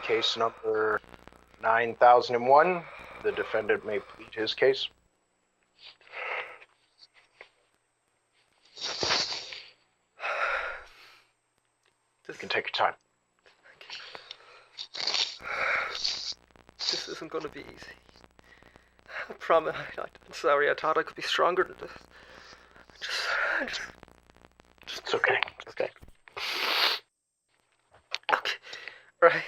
Case number 9001. The defendant may plead his case. You can take your time. This isn't going to be easy. I promise. I'm sorry. I thought I could be stronger than this. It's okay. Okay. Okay. Right.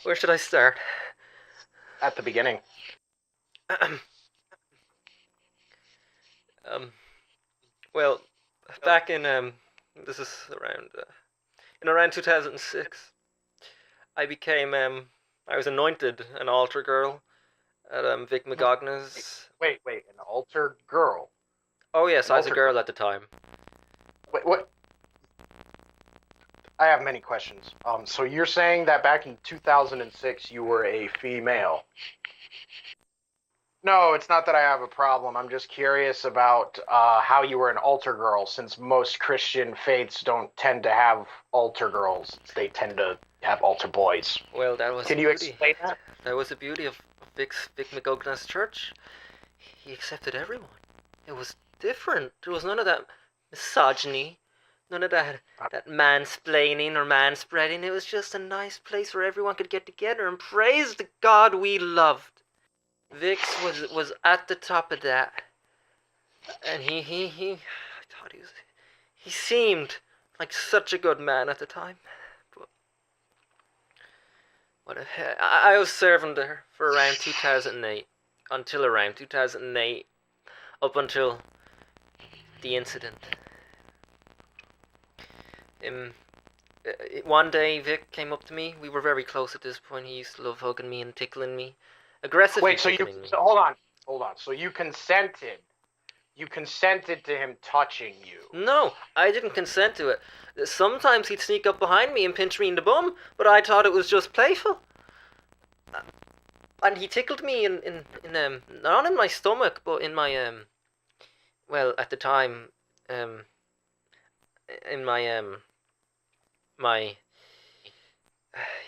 Where should I start? At the beginning. Well, back in this is around 2006. I was anointed an altar girl at Vic Mignogna's. Wait, an altar girl? Oh yes, I was a girl at the time. Wait, what? I have many questions. So you're saying that back in 2006 you were a female? No, it's not that I have a problem. I'm just curious about how you were an altar girl, since most Christian faiths don't tend to have altar girls. They tend to have altar boys. Well, that was. Can you explain that? That was the beauty of Vic Mignogna's church. He accepted everyone. It was different. There was none of that misogyny, none of that mansplaining or manspreading. It was just a nice place where everyone could get together and praise the God we loved. Vix was at the top of that, and I thought he seemed like such a good man at the time. But I was serving there for around 2008, until around 2008, up until the incident. One day Vic came up to me. We were very close at this point. He used to love hugging me and tickling me. Aggressively tickling me. Hold on. So you consented. You consented to him touching you. No, I didn't consent to it. Sometimes he'd sneak up behind me and pinch me in the bum, but I thought it was just playful. And he tickled me in not in my stomach, but in my well, at the time, in my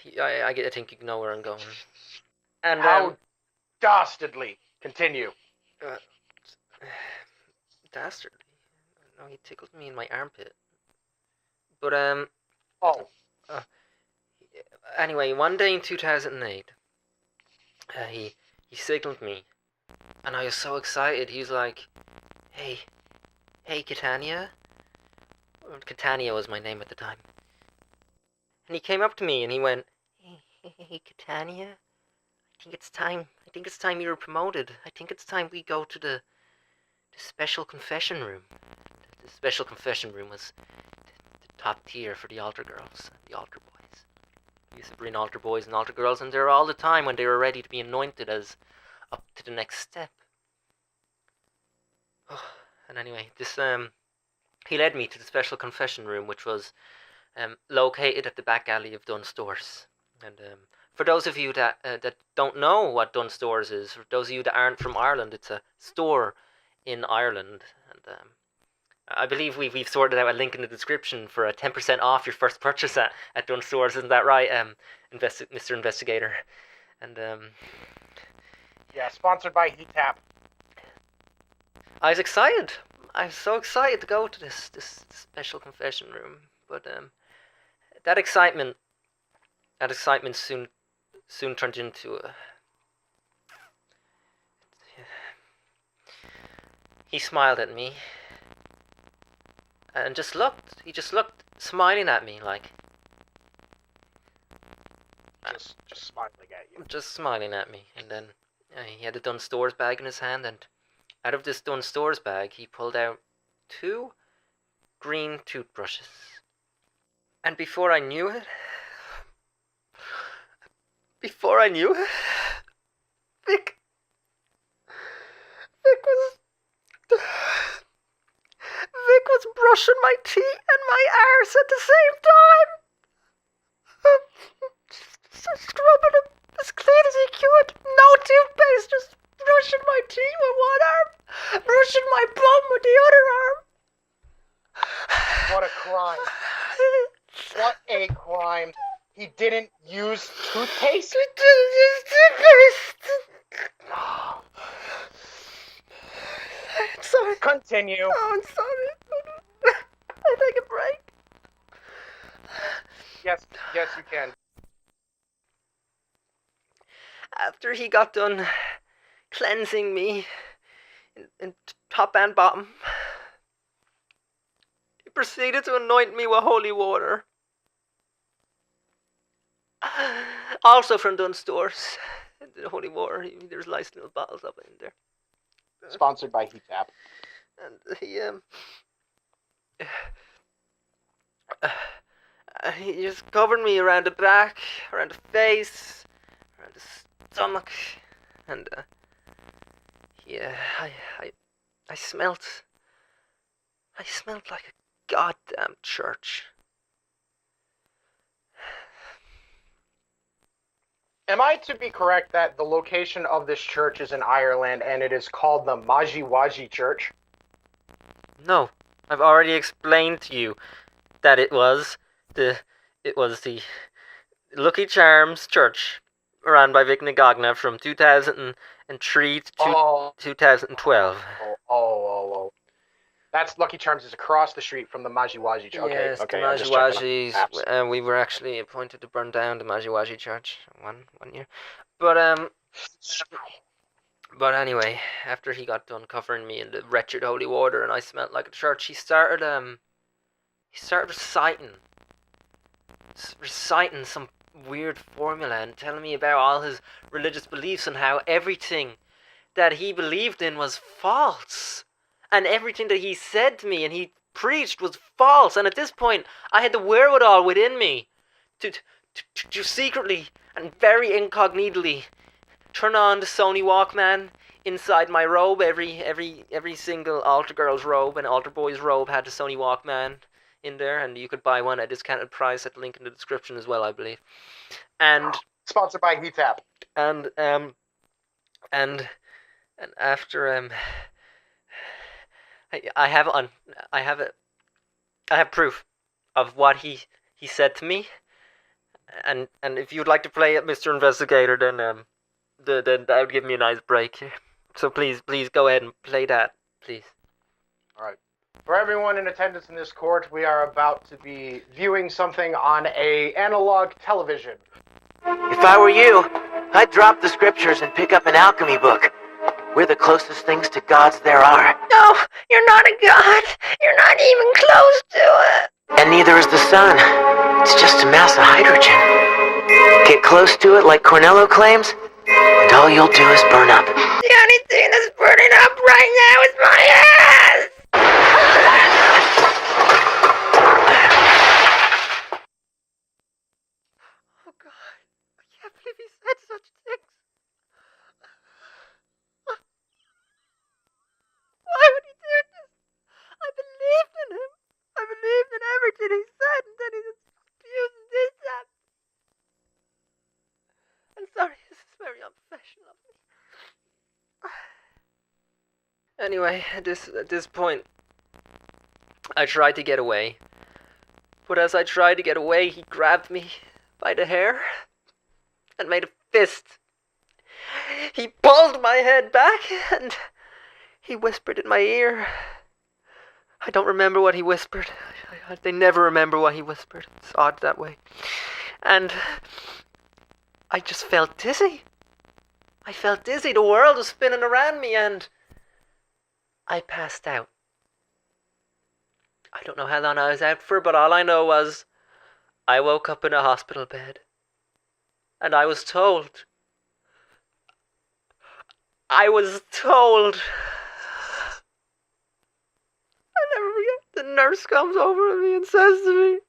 I think you know where I'm going. And how dastardly. Continue. Dastardly? No, he tickled me in my armpit. But anyway, one day in 2008, he signaled me, and I was so excited. He was like, "Hey, Catania." Catania was my name at the time. And he came up to me and he went, "Hey, Catania. I think it's time you were promoted. I think it's time we go to the special confession room." The special confession room was the top tier for the altar girls, the altar boys. We used to bring altar boys and altar girls in there all the time when they were ready to be anointed as up to the next step. And anyway, he led me to the special confession room, which was located at the back alley of Dunn Stores. And for those of you that don't know what Dunn Stores is, for those of you that aren't from Ireland, it's a store in Ireland, and I believe we've sorted out a link in the description for a 10% off your first purchase at Dunn Stores. Isn't that right, Mr. Investigator? And yeah, sponsored by HeatTap. I was excited. I was so excited to go to this special confession room, but that excitement soon turned into a. He smiled at me, and he just looked, smiling at me like. Just smiling at you. Just smiling at me, and then he had a Dunn Stores bag in his hand, and out of this Dunn Stores bag, he pulled out 2 green toothbrushes. And before I knew it, Vic was brushing my teeth and my arse at the same time. Scrubbing him as clean as he could. No toothpaste, just brushing my teeth with one arm, brushing my bum with the other arm. What a crime. What a crime. He didn't use toothpaste? He didn't use toothpaste! I'm sorry. Continue. Oh, I'm sorry. I take a break. Yes, you can. After he got done cleansing me in top and bottom, he proceeded to anoint me with holy water. Also from Dunn Stores. The holy water, there's nice little bottles of it in there. Sponsored by Heat Tap. And he just covered me around the back, around the face, around the stomach, and I smelt like a goddamn church. Am I to be correct that the location of this church is in Ireland and it is called the Mignogna Church? No, I've already explained to you that it was the Lucky Charms Church run by Mignogna from 2003 to 2012. Oh. That's Lucky Charms is across the street from the Mignogna Church. Yes, okay. the Mignogna. We were actually appointed to burn down the Mignogna Church one year, but anyway, after he got done covering me in the wretched holy water and I smelled like a church, he started reciting some weird formula and telling me about all his religious beliefs and how everything that he believed in was false. And everything that he said to me and he preached was false. And at this point, I had the wherewithal within me to secretly and very incognitally turn on the Sony Walkman inside my robe. Every single altar girl's robe and altar boy's robe had the Sony Walkman in there, and you could buy one at a discounted price at the link in the description as well, I believe. And sponsored by Heat Tap. And after I have proof of what he said to me, and if you'd like to play it, Mr. Investigator, then that would give me a nice break. So please go ahead and play that, please. All right. For everyone in attendance in this court, we are about to be viewing something on a analog television. If I were you, I'd drop the scriptures and pick up an alchemy book. We're the closest things to gods there are. No, you're not a god. You're not even close to it. And neither is the sun. It's just a mass of hydrogen. Get close to it like Cornello claims, and all you'll do is burn up. The only thing that's burning up right now is my ass! Oh God, I can't believe he said such things. Why would he do this? I believed in him. I believed in everything he said, and then he just used this up. I'm sorry, this is very unprofessional of me. Anyway, at this point, I tried to get away. But as I tried to get away, he grabbed me by the hair and made a fist. He pulled my head back and he whispered in my ear. I don't remember what he whispered. They never remember what he whispered. It's odd that way. And I just felt dizzy. I felt dizzy. The world was spinning around me and I passed out. I don't know how long I was out for, but all I know was I woke up in a hospital bed. And I was told. I never forget. The nurse comes over to me and says to me,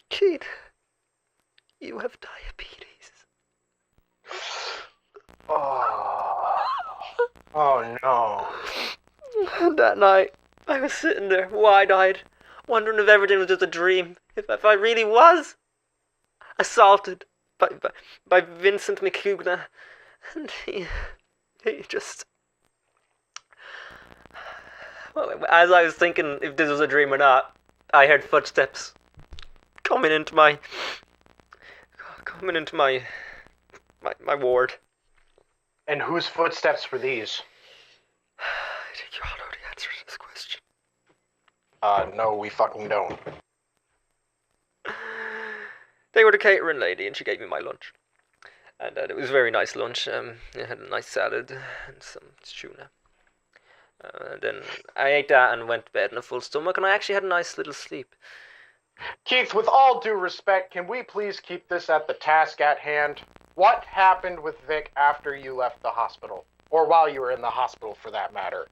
Keith, you have diabetes. Oh no. And that night, I was sitting there, wide-eyed, wondering if everything was just a dream. If I really was assaulted by Vincent Mignogna. And he just... Well, as I was thinking if this was a dream or not, I heard footsteps coming into my ward. And whose footsteps were these? I think you all know the answer to this question. No, we fucking don't. They were the catering lady, and she gave me my lunch. And it was a very nice lunch. It had a nice salad and some tuna. Then I ate that and went to bed in a full stomach, and I actually had a nice little sleep. Keith, with all due respect, can we please keep this at the task at hand? What happened with Vic after you left the hospital? Or while you were in the hospital, for that matter?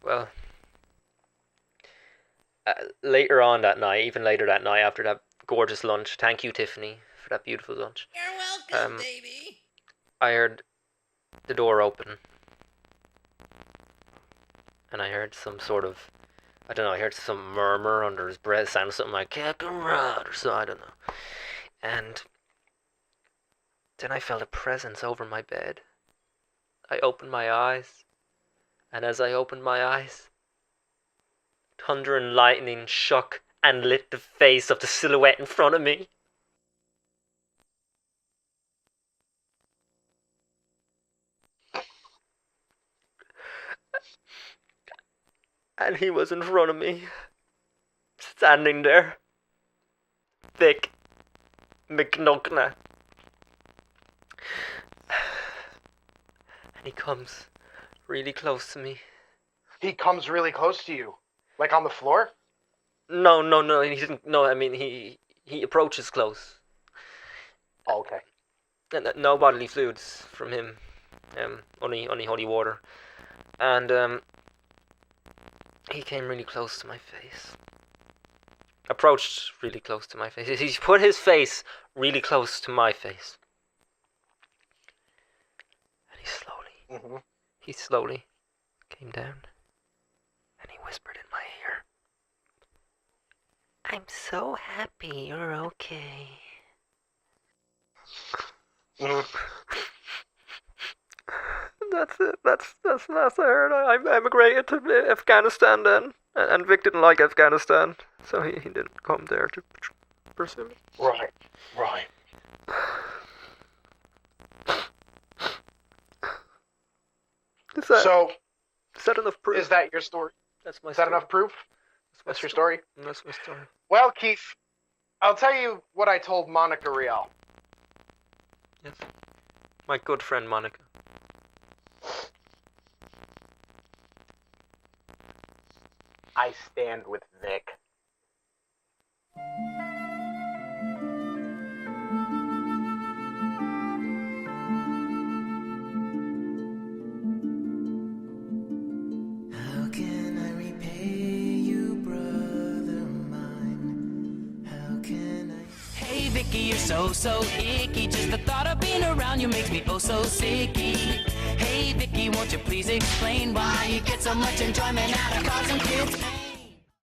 Well, later on that night, even later that night after that gorgeous lunch, thank you, Tiffany, for that beautiful lunch. You're welcome, baby. I heard the door open. And I heard some sort of, I don't know, I heard some murmur under his breath, sounded something like Kakarot or so, I don't know. And then I felt a presence over my bed. I opened my eyes, and as I opened my eyes, thunder and lightning shook and lit the face of the silhouette in front of me. And he was in front of me, standing there. Vic Mignogna. And he comes really close to me. He comes really close to you? Like on the floor? No, he didn't. No, I mean, he approaches close. Oh, okay. No bodily fluids from him. Only holy water. And, he came really close to my face. Approached really close to my face. He put his face really close to my face. And he slowly came down. And he whispered in my ear, "I'm so happy you're okay." That's it. That's the last I heard. I emigrated to Afghanistan then, and Vic didn't like Afghanistan, so he didn't come there to pursue me. Right. Is that enough proof? Is that your story? That's my Is story. that enough proof? That's your story? That's my story. Well, Keith, I'll tell you what I told Monica Rial. Yes. My good friend Monica. I stand with Vic. How can I repay you, brother mine? How can I? Hey Vicky, you're so icky. Just the thought of being around you makes me oh so sicky. Hey Vicky, won't you please explain why you get so much enjoyment out of causing kids pain?